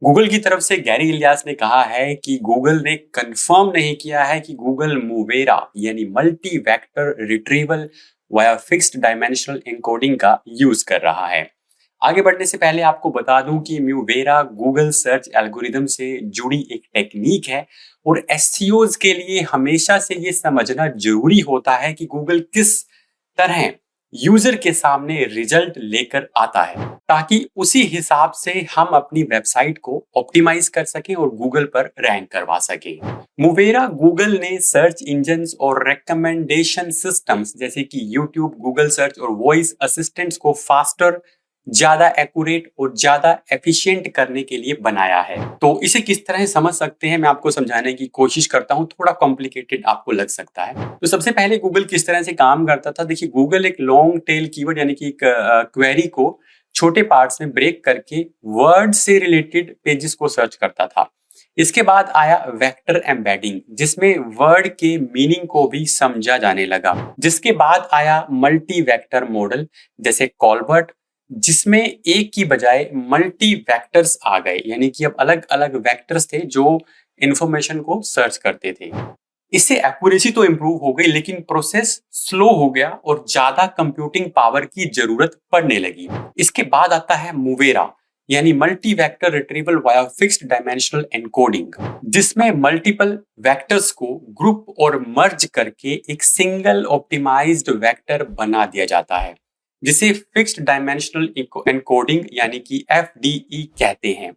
Google की तरफ से गैरी इलियास ने कहा है कि गूगल ने कंफर्म नहीं किया है कि गूगल मूवेरा यानी multi vector retrieval via fixed dimensional encoding का यूज कर रहा है। आगे बढ़ने से पहले आपको बता दूं कि म्यूवेरा गूगल सर्च एल्गोरिदम से जुड़ी एक टेक्निक है और एसईओज के लिए हमेशा से ये समझना जरूरी होता है कि गूगल किस तरह यूजर के सामने रिजल्ट लेकर आता है, ताकि उसी हिसाब से हम अपनी वेबसाइट को ऑप्टिमाइज कर सकें और गूगल पर रैंक करवा सकें। मूवेरा गूगल ने सर्च इंजन्स और रिकमेंडेशन सिस्टम्स जैसे कि यूट्यूब, गूगल सर्च और वॉइस असिस्टेंट्स को फास्टर, ज्यादा एक्यूरेट और ज्यादा एफिशिएंट करने के लिए बनाया है। तो इसे किस तरह समझ सकते हैं, मैं आपको समझाने की कोशिश करता हूं। थोड़ा कॉम्प्लिकेटेड आपको लग सकता है। तो सबसे पहले गूगल किस तरह से काम करता था, देखिए गूगल एक लॉन्ग टेल कीवर्ड यानी कि एक क्वेरी को छोटे पार्ट्स में ब्रेक करके वर्ड से रिलेटेड पेजेस को सर्च करता था। इसके बाद आया वेक्टर एम्बेडिंग, जिसमें वर्ड के मीनिंग को भी समझा जाने लगा। जिसके बाद आया मल्टी वेक्टर मॉडल जैसे कॉलबर्ट, जिसमें एक की बजाय मल्टी वेक्टर्स आ गए, यानी कि अब अलग अलग वेक्टर्स थे जो इंफॉर्मेशन को सर्च करते थे। इससे एक्यूरेसी तो इंप्रूव हो गई, लेकिन प्रोसेस स्लो हो गया और ज्यादा कंप्यूटिंग पावर की जरूरत पड़ने लगी। इसके बाद आता है मूवेरा यानी multi vector retrieval via fixed dimensional encoding, जिसमें मल्टीपल वेक्टर्स को ग्रुप और मर्ज करके एक सिंगल ऑप्टिमाइज्ड वेक्टर बना दिया जाता है, जिसे फिक्स्ड डायमेंशनल एन्कोडिंग यानी कि एफडीई कहते हैं।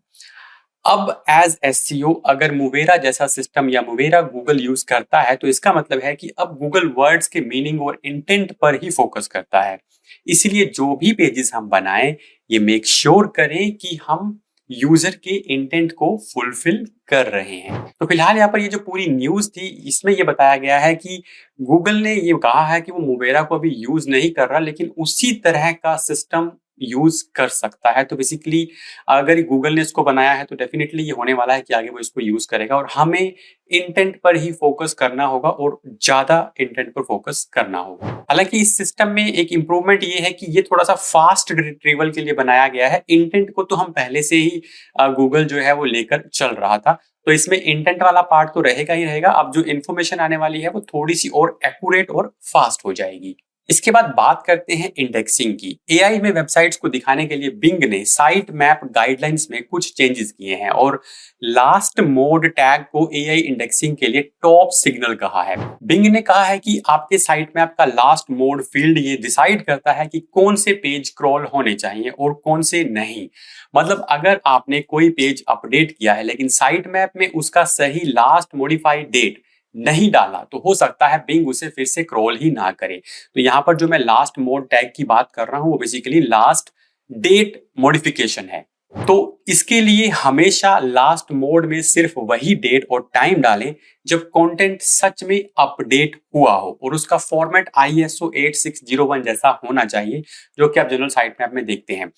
अब एज एसईओ अगर मूवेरा जैसा सिस्टम या मूवेरा गूगल यूज करता है, तो इसका मतलब है कि अब गूगल वर्ड्स के मीनिंग और इंटेंट पर ही फोकस करता है। इसलिए जो भी पेजेस हम बनाएं, ये मेक श्योर करें कि हम यूजर के इंटेंट को फुलफिल कर रहे हैं। तो फिलहाल यहाँ पर ये जो पूरी न्यूज थी, इसमें ये बताया गया है कि गूगल ने ये कहा है कि वो मूवेरा को अभी यूज नहीं कर रहा, लेकिन उसी तरह का सिस्टम यूज कर सकता है। तो बेसिकली अगर गूगल ने इसको बनाया है, तो डेफिनेटली ये होने वाला है कि आगे वो इसको यूज करेगा और हमें इंटेंट पर ही फोकस करना होगा और ज्यादा इंटेंट पर फोकस करना होगा। हालांकि इस सिस्टम में एक इंप्रूवमेंट ये है कि ये थोड़ा सा फास्ट रिट्रीवल के लिए बनाया गया है। इंटेंट को तो हम पहले से ही गूगल जो है वो लेकर चल रहा था, तो इसमें इंटेंट वाला पार्ट तो रहेगा ही रहेगा। अब जो इन्फॉर्मेशन आने वाली है वो थोड़ी सी और एक्यूरेट और फास्ट हो जाएगी। इसके बाद बात करते हैं इंडेक्सिंग की। एआई में वेबसाइट्स को दिखाने के लिए बिंग ने साइट मैप गाइडलाइंस में कुछ चेंजेस किए हैं और लास्ट मोड टैग को एआई इंडेक्सिंग के लिए टॉप सिग्नल कहा है। बिंग ने कहा है कि आपके साइट मैप का लास्ट मोड फील्ड ये डिसाइड करता है कि कौन से पेज क्रॉल होने चाहिए और कौन से नहीं। मतलब अगर आपने कोई पेज अपडेट किया है लेकिन साइट मैप में उसका सही लास्ट मॉडिफाइड डेट नहीं डाला, तो हो सकता है बिंग उसे फिर से क्रॉल ही ना करे। तो यहाँ पर जो मैं लास्ट मोड टैग की बात कर रहा हूं, वो बेसिकली लास्ट डेट मॉडिफिकेशन है। तो इसके लिए हमेशा लास्ट मोड में सिर्फ वही डेट और टाइम डालें जब कंटेंट सच में अपडेट हुआ हो और उसका फॉर्मेट ISO 8601 जैसा होना चाहिए, जो कि आप जनरल साइट मैप में देखते हैं।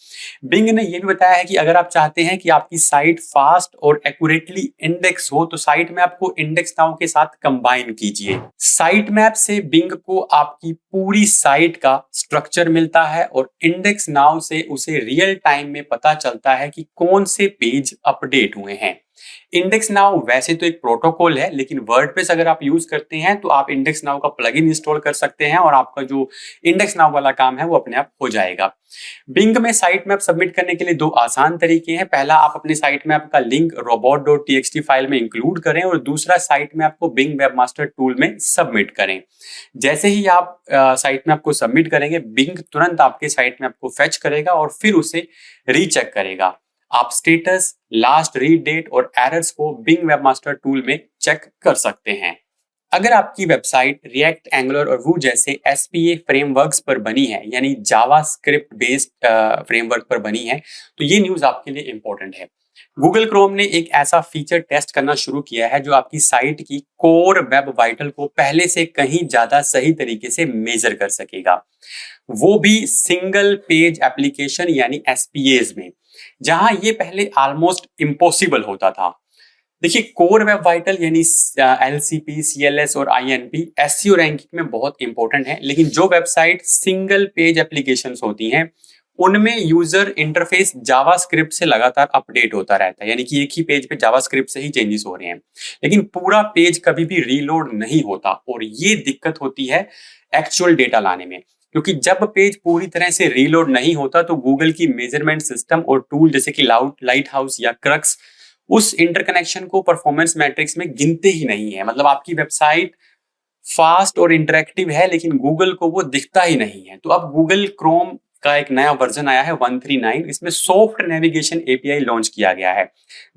बिंग ने यह भी बताया है कि अगर आप चाहते हैं कि आपकी साइट फास्ट और एक्यूरेटली इंडेक्स हो, तो साइट मैप को इंडेक्स नाउ के साथ कंबाइन कीजिए। साइट मैप से बिंग को आपकी पूरी साइट का स्ट्रक्चर मिलता है और इंडेक्स नाउ से उसे रियल टाइम में पता चलता है कि कौन से पेज अपडेट हुए हैं। इंडेक्स नाउ वैसे तो एक प्रोटोकॉल है, लेकिन वर्डप्रेस अगर आप यूज करते हैं तो आप इंडेक्स नाउ का प्लगइन इंस्टॉल कर सकते हैं और आपका जो इंडेक्स नाउ वाला काम है वो अपने आप हो जाएगा। बिंग में साइट मैप सबमिट करने के लिए दो आसान तरीके हैं। पहला, आप अपने साइट मैप का लिंक robot.txt फाइल में इंक्लूड करें और दूसरा, साइट मैप को बिंग वेबमास्टर टूल में सबमिट करें। जैसे ही आप साइट मैप को सबमिट करेंगे, बिंग तुरंत आपके साइट मैप को फेच करेगा और फिर उसे रीचेक करेगा। आप स्टेटस, लास्ट रीड डेट और एरर्स को बिंग वेबमास्टर टूल में चेक कर सकते हैं। अगर आपकी वेबसाइट रिएक्ट, एंगुलर और वू जैसे SPA फ्रेमवर्क्स पर बनी है, यानी जावास्क्रिप्ट बेस्ड फ्रेमवर्क पर बनी है, तो ये न्यूज आपके लिए इंपॉर्टेंट है। गूगल क्रोम ने एक ऐसा फीचर टेस्ट करना शुरू किया है जो आपकी साइट की कोर वेब वाइटल को पहले से कहीं ज्यादा सही तरीके से मेजर कर सकेगा, वो भी सिंगल पेज एप्लीकेशन यानी SPAs में, जहां ये पहले ऑलमोस्ट इम्पॉसिबल होता था। देखिए, कोर वेब वाइटल यानी LCP, CLS और INP SEO रैंकिंग में बहुत इंपॉर्टेंट है, लेकिन जो वेबसाइट सिंगल पेज एप्लीकेशंस होती हैं उनमें यूजर इंटरफेस जावास्क्रिप्ट से लगातार अपडेट होता रहता है, यानी कि एक ही पेज पे जावास्क्रिप्ट से ही चेंजेस हो रहे हैं, लेकिन पूरा पेज कभी भी रीलोड नहीं होता। और ये दिक्कत होती है एक्चुअल डेटा लाने में, क्योंकि जब पेज पूरी तरह से रीलोड नहीं होता तो गूगल की मेजरमेंट सिस्टम और टूल जैसे कि लाइट हाउस या क्रक्स उस इंटरकनेक्शन को परफॉर्मेंस मैट्रिक्स में गिनते ही नहीं है। मतलब आपकी वेबसाइट फास्ट और इंटरेक्टिव है लेकिन गूगल को वो दिखता ही नहीं है। तो अब गूगल क्रोम का एक नया वर्जन आया है 139, इसमें सॉफ्ट नेविगेशन एपीआई लॉन्च किया गया है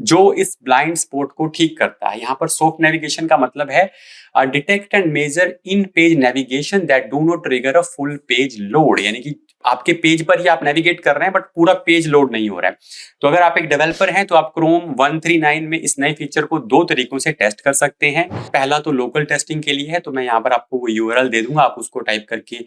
जो इस ब्लाइंड स्पॉट को ठीक करता है। यहाँ पर सॉफ्ट नेविगेशन का मतलब है detect and measure in page navigation that do not trigger a full page load, यानी कि आपके पेज पर ही आप नेविगेट कर रहे हैं बट पूरा पेज लोड नहीं हो रहा है। तो अगर आप एक डेवलपर हैं तो आप क्रोम 139 में इस नए फीचर को दो तरीकों से टेस्ट कर सकते हैं। पहला तो लोकल टेस्टिंग के लिए है, तो मैं यहाँ पर आपको वो यूआरएल दे दूंगा, आप उसको टाइप करके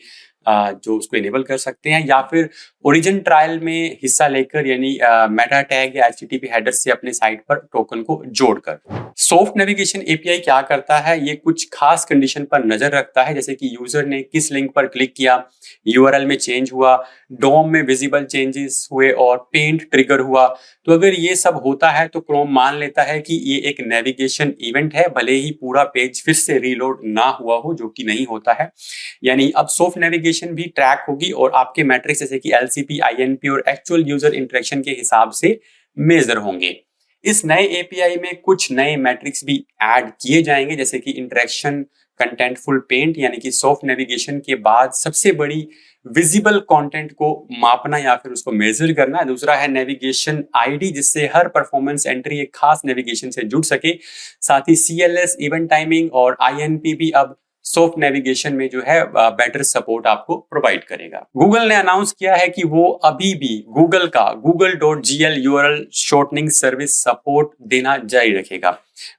जो उसको इनेबल कर सकते हैं, या फिर ओरिजिन ट्रायल में हिस्सा लेकर यानी मेटा टैग या एचटीटीपी हेडर से अपने साइट पर टोकन को जोड़कर। सॉफ्ट नेविगेशन एपीआई क्या करता है, ये कुछ खास कंडीशन पर नजर रखता है, जैसे कि यूजर ने किस लिंक पर क्लिक किया, यूआरएल में चेंज हुआ, डोम में विजिबल चेंजेस हुए और पेंट ट्रिगर हुआ। तो अगर ये सब होता है तो क्रोम मान लेता है कि ये एक नेविगेशन इवेंट है, भले ही पूरा पेज फिर से रीलोड ना हुआ हो, जो कि नहीं होता है। यानी अब सॉफ्ट नेविगेशन भी ट्रैक होगी और आपके मैट्रिक्स जैसे कि एलसीपी, आईएनपी और एक्चुअल यूजर इंटरेक्शन के हिसाब से मेजर होंगे। इस नए एपीआई में कुछ नए मैट्रिक्स भी ऐड किए जाएंगे, जैसे कि इंटरेक्शन कंटेंटफुल पेंट, यानी कि सॉफ्ट नेविगेशन के बाद सबसे बड़ी विजिबल कंटेंट को मापना या फिर उसको मेजर करना। दूसरा है नेविगेशन आईडी, जिससे हर परफॉर्मेंस एंट्री एक खास नेविगेशन से जुड़ सके। साथ ही सीएलएस, इवेंट टाइमिंग और आईएनपी भी अब सॉफ्ट नेविगेशन में जो है बेटर सपोर्ट आपको प्रोवाइड करेगा। गूगल ने अनाउंस किया है कि वो अभी भी गूगल का google.gl URL shortening service support देना जारी रखेगा।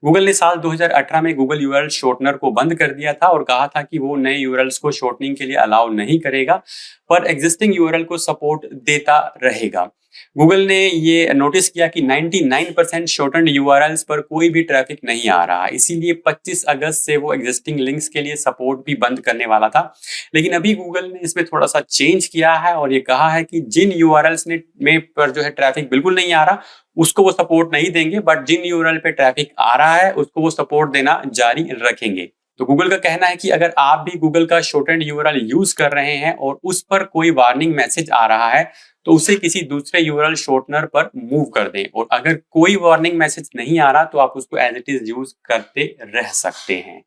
गूगल ने साल 2018 में गूगल यूआरएल शॉर्टनर को बंद कर दिया था और कहा था कि वो नए यूआरएल्स को शॉर्टनिंग के लिए अलाउ नहीं करेगा, पर एग्जिस्टिंग यूआरएल को सपोर्ट देता रहेगा। गूगल ने ये नोटिस किया कि 99% शॉर्टन्ड यूआरएल्स पर कोई भी ट्रैफिक नहीं आ रहा, इसीलिए 25 अगस्त से वो एग्जिस्टिंग लिंक्स के लिए सपोर्ट भी बंद करने वाला था। लेकिन अभी गूगल ने इसमें थोड़ा सा चेंज किया है और ये कहा है कि जिन यूआरएल्स में पर जो है ट्रैफिक बिल्कुल नहीं आ रहा, उसको वो सपोर्ट नहीं देंगे, बट जिन यूआरएल पे ट्रैफिक आ रहा है उसको वो सपोर्ट देना जारी रखेंगे। तो गूगल का कहना है कि अगर आप भी गूगल का शॉर्टेंड यूआरएल यूज कर रहे हैं और उस पर कोई वार्निंग मैसेज आ रहा है तो उसे किसी दूसरे यूआरएल शॉर्टनर पर मूव कर दें, और अगर कोई वार्निंग मैसेज नहीं आ रहा तो आप उसको एज इट इज यूज करते रह सकते हैं।